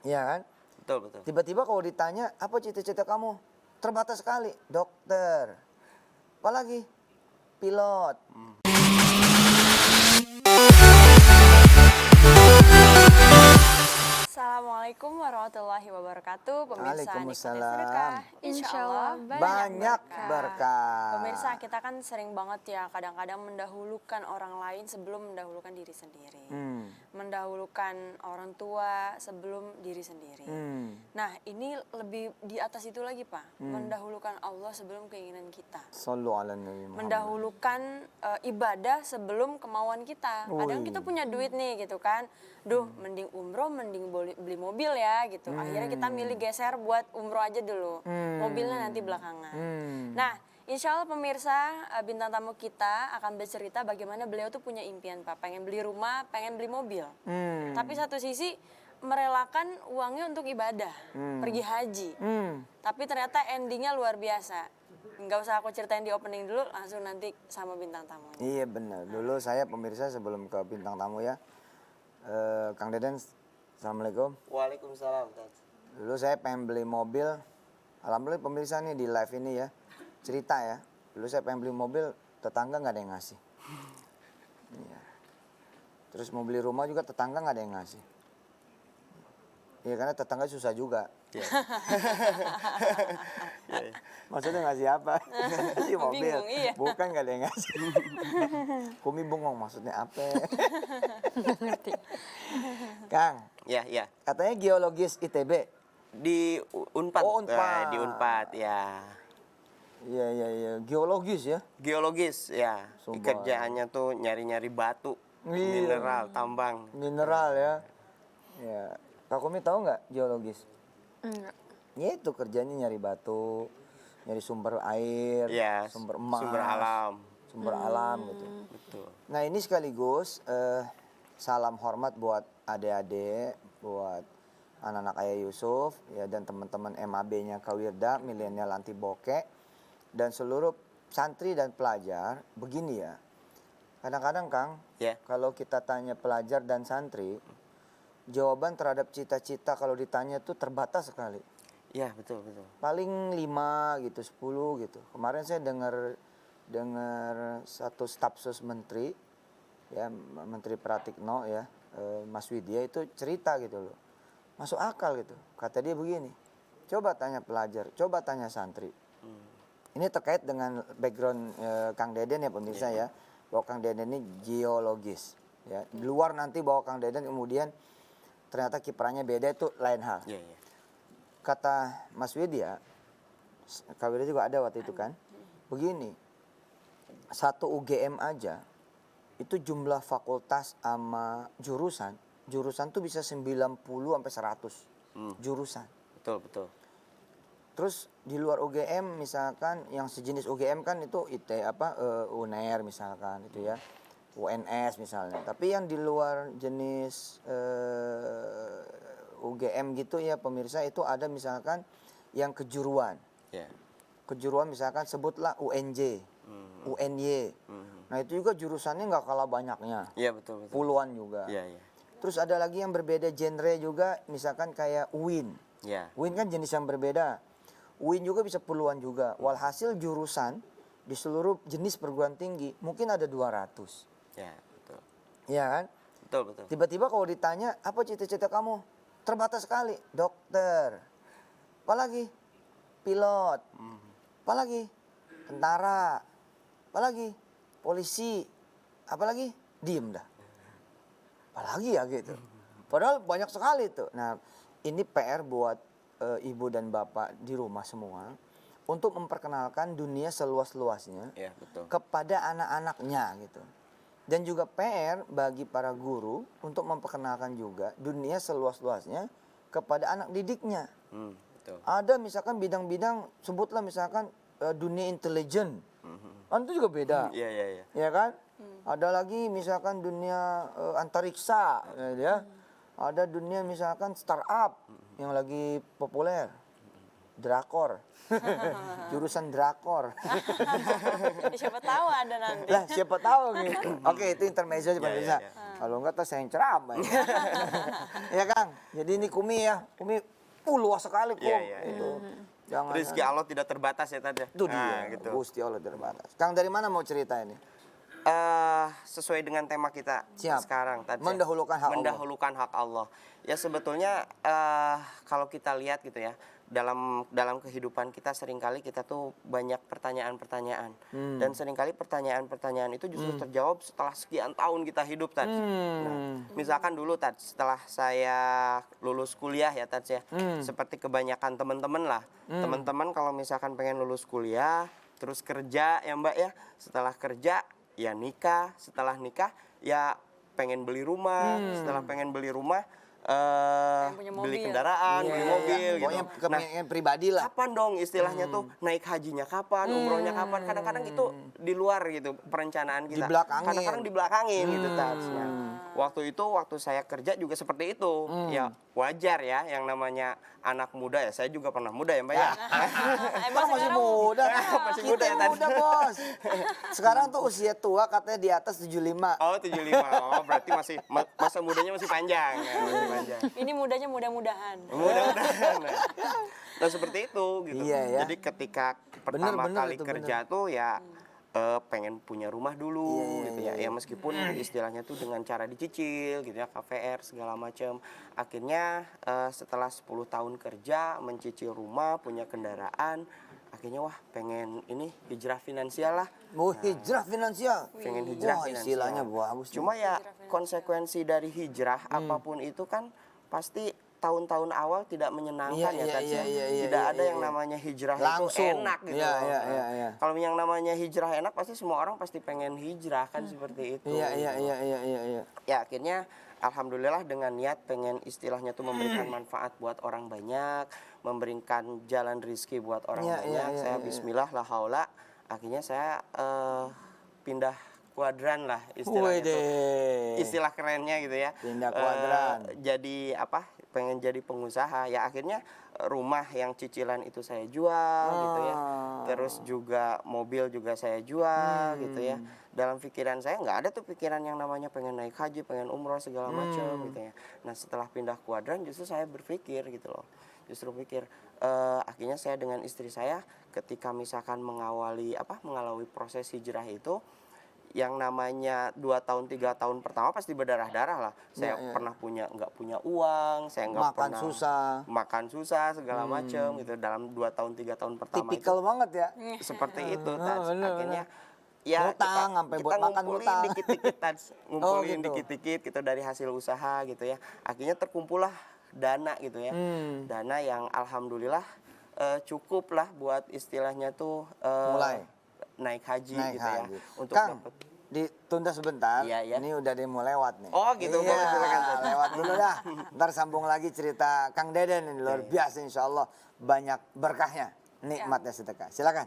Iya kan? Betul, betul. Tiba-tiba kalau ditanya, apa cita-cita kamu? Terbatas sekali, dokter. Apalagi? Pilot. Assalamualaikum warahmatullahi wabarakatuh. Pemirsa Nikmati Waalaikumsalam. Sedekah, insya Allah Banyak berkah. Pemirsa, kita kan sering banget ya kadang-kadang mendahulukan orang lain sebelum mendahulukan diri sendiri. Mendahulukan orang tua sebelum diri sendiri. Nah, ini lebih di atas itu lagi, Pak. Mendahulukan Allah sebelum keinginan kita. Sallu ala Nabi Muhammad. Mendahulukan ibadah sebelum kemauan kita. Kadang kita punya duit nih gitu kan. Duh, mending umroh, mending beli mobil ya gitu. Akhirnya kita milih geser buat umroh aja dulu. Mobilnya nanti belakangan. Nah, insya Allah pemirsa, bintang tamu kita akan bercerita bagaimana beliau tuh punya impian, Pak. Pengen beli rumah, pengen beli mobil. Tapi satu sisi merelakan uangnya untuk ibadah, pergi haji. Tapi ternyata endingnya luar biasa. Nggak usah aku ceritain di opening dulu, langsung nanti sama bintang tamu. Iya benar. Dulu saya pemirsa sebelum ke bintang tamu ya, Kang Deden, assalamualaikum. Waalaikumsalam, Ustaz. Dulu saya pengen beli mobil. Alhamdulillah pemirsa nih di live ini ya, cerita ya. Dulu saya pengen beli mobil, tetangga nggak ada yang ngasih. Iya. Terus mau beli rumah juga tetangga nggak ada yang ngasih. Iya karena tetangga susah juga. Maksudnya ngasih apa? Ngasih mobil. Bingung, iya. Bukan nggak ada yang ngasih. Kumi bengong maksudnya apa? Kang, Ya, ya. katanya geologis ITB. Di Unpad. Oh, Unpad. Di Unpad, ya. Iya. Geologis ya. Geologis, ya. Sumpah. Kerjaannya tuh nyari-nyari batu, Iya. mineral, tambang. Mineral ya. Ya. Kak Kumi tahu nggak geologis? Enggak. Ya itu kerjanya nyari batu, nyari sumber air, Ya, sumber emas, sumber alam. sumber alam gitu. Betul. Nah ini sekaligus salam hormat buat adik-adik, buat anak-anak Ayah Yusuf ya dan teman-teman MAB-nya Kawirda, milenial anti bokek dan seluruh santri dan pelajar. Begini ya, kadang-kadang Kang, Ya. kalau kita tanya pelajar dan santri, jawaban terhadap cita-cita kalau ditanya tuh terbatas sekali. Ya, betul, betul. Paling 5 gitu, 10 gitu. Kemarin saya dengar satu stafsus menteri ya, Menteri Pratikno ya, Mas Widya itu cerita gitu loh. Masuk akal gitu. Kata dia begini, coba tanya pelajar, coba tanya santri. Ini terkait dengan background Kang Deden ya pemirsa ya. Bahwa Kang Deden ini geologis ya. Di luar nanti bahwa Kang Deden kemudian ternyata kiprahnya beda itu lain hal. Ya, ya. Kata Mas Widya, Kak Widya juga ada waktu itu kan, begini, satu UGM aja, itu jumlah fakultas sama jurusan tuh bisa 90 sampai 100 jurusan. Betul, betul. Terus di luar UGM misalkan yang sejenis UGM kan itu UNER misalkan itu ya, UNS misalnya. Tapi yang di luar jenis UGM gitu ya pemirsa itu ada misalkan yang kejuruan. Ya. Kejuruan misalkan sebutlah UNJ, UNY. Nah itu juga jurusannya nggak kalah banyaknya. Ya, betul, betul. Puluhan juga. Ya, ya. Terus ada lagi yang berbeda genre juga misalkan kayak UIN. Ya. UIN kan jenis yang berbeda. UIN juga bisa puluhan juga. Walhasil jurusan di seluruh jenis perguruan tinggi mungkin ada 200. Ya, betul. Iya kan? Betul, betul. Tiba-tiba kalau ditanya, apa cita-cita kamu? Terbatas sekali, dokter. Apalagi? Pilot. Apalagi? Tentara. Apalagi? Polisi. Apalagi? Diem dah. Apalagi ya gitu. Padahal banyak sekali tuh. Nah, ini PR buat ibu dan bapak di rumah semua untuk memperkenalkan dunia seluas-luasnya Ya, betul. kepada anak-anaknya gitu. Dan juga PR bagi para guru untuk memperkenalkan juga dunia seluas-luasnya kepada anak didiknya. Betul. Ada misalkan bidang-bidang, sebutlah misalkan dunia intelijen. Itu juga beda. Iya, iya, iya. Ya kan? Ada lagi misalkan dunia antariksa ya. Ada dunia misalkan startup yang lagi populer. drakor. Jurusan drakor. Siapa tahu ada nanti. Lah siapa tahu gitu. Oke, itu intermezzo cuma Ya, bisa. ya, Kalau enggak tas saya yang ceramah. Ya Kang. Jadi ini Kumi ya. Kumi luas sekali Kum. Ya, ya, ya. Itu. Jangan Rezeki Allah tidak terbatas ya tadi. itu dia. gitu. Gusti Allah terbatas. Kang dari mana mau cerita ini? Sesuai dengan tema kita Siap. sekarang tadi. Mendahulukan hak Allah. Mendahulukan hak Allah. Ya sebetulnya kalau kita lihat gitu ya, dalam kehidupan kita seringkali kita tuh banyak pertanyaan-pertanyaan. Dan seringkali pertanyaan-pertanyaan itu justru terjawab setelah sekian tahun kita hidup tadi. Nah, misalkan dulu tadi setelah saya lulus kuliah ya tadi ya, seperti kebanyakan teman-teman lah. Teman-teman kalau misalkan pengen lulus kuliah, terus kerja ya Mbak ya, setelah kerja ya nikah, setelah nikah ya pengen beli rumah, setelah pengen beli rumah punya beli mobil. kendaraan, beli mobil gitu. Pokoknya kepengen pribadi lah. Kapan dong istilahnya tuh naik hajinya kapan, umrohnya kapan? Kadang-kadang itu di luar gitu perencanaan kita. Dibelakangin. Kadang-kadang dibelakangin gitu Tats. Nah, waktu saya kerja juga seperti itu. Ya wajar ya yang namanya anak muda ya. Saya juga pernah muda ya Mbak ya. Emang Masih sekarang muda. Masih Kita muda ya, Tan. muda, Bos. Sekarang tuh usia tua katanya di atas 75. Oh 75, oh berarti masih masa mudanya masih panjang ya, masih panjang. ini mudanya mudah-mudahan. Mudah-mudahan. Nah seperti itu gitu. Iya, ya. Jadi ketika pertama Bener kali itu, kerja tuh ya pengen punya rumah dulu gitu ya. Ya meskipun istilahnya tuh dengan cara dicicil gitu ya, KPR segala macam. Akhirnya setelah 10 tahun kerja, mencicil rumah, punya kendaraan, akhirnya wah pengen ini hijrah finansial lah. Mau hijrah finansial. Pengen hijrah Wah, finansial. istilahnya bagus. Cuma ya konsekuensi dari hijrah apapun itu kan pasti tahun-tahun awal tidak menyenangkan Iya, ya Tats ya. iya, Tidak iya, ada iya, yang iya. namanya hijrah Langsung. itu enak gitu. Iya, loh. iya, Nah, iya, iya. Kalau yang namanya hijrah enak pasti semua orang pasti pengen hijrah kan seperti itu. Iya, iya, gitu. iya. Ya akhirnya alhamdulillah dengan niat pengen istilahnya tuh memberikan manfaat buat orang banyak, memberikan jalan rizki buat orang Iya, banyak. iya, Saya iya. bismillah la haula. Akhirnya saya pindah kuadran lah istilahnya tuh. Wede. Istilah kerennya gitu ya. Pindah kuadran. Jadi apa? Pengen jadi pengusaha. Ya akhirnya rumah yang cicilan itu saya jual gitu ya. Terus juga mobil juga saya jual gitu ya. Dalam pikiran saya nggak ada tuh pikiran yang namanya pengen naik haji, pengen umroh segala macam gitu ya. Nah setelah pindah kuadran justru saya berpikir gitu loh. Justru pikir akhirnya saya dengan istri saya ketika misalkan mengawali proses hijrah itu, yang namanya 2 tahun 3 tahun pertama pasti berdarah-darah lah. Saya pernah nggak punya uang, saya nggak Makan pernah susah. makan susah segala macam gitu dalam 2 tahun 3 tahun pertama Tipikal banget ya. itu seperti itu Tats. bener, Akhirnya ya Ngutang, sampai buat makan ngumpulin ngutang. dikit-dikit Tats. Ngumpulin gitu. dikit-dikit gitu dari hasil usaha gitu ya. Akhirnya terkumpullah dana gitu ya. Dana yang alhamdulillah cukup lah buat istilahnya tuh Mulai. naik haji Naik gitu ya. haji. Untuk Kang, dapet. ditunda sebentar. Iya, iya. Ini udah mau lewat nih. Oh, gitu. Iya, Boleh, silakan, Tad. lewat dulu dah. Ntar sambung lagi cerita Kang Deden ini luar biasa insya Allah banyak berkahnya. Nikmatnya sedekah. Silakan.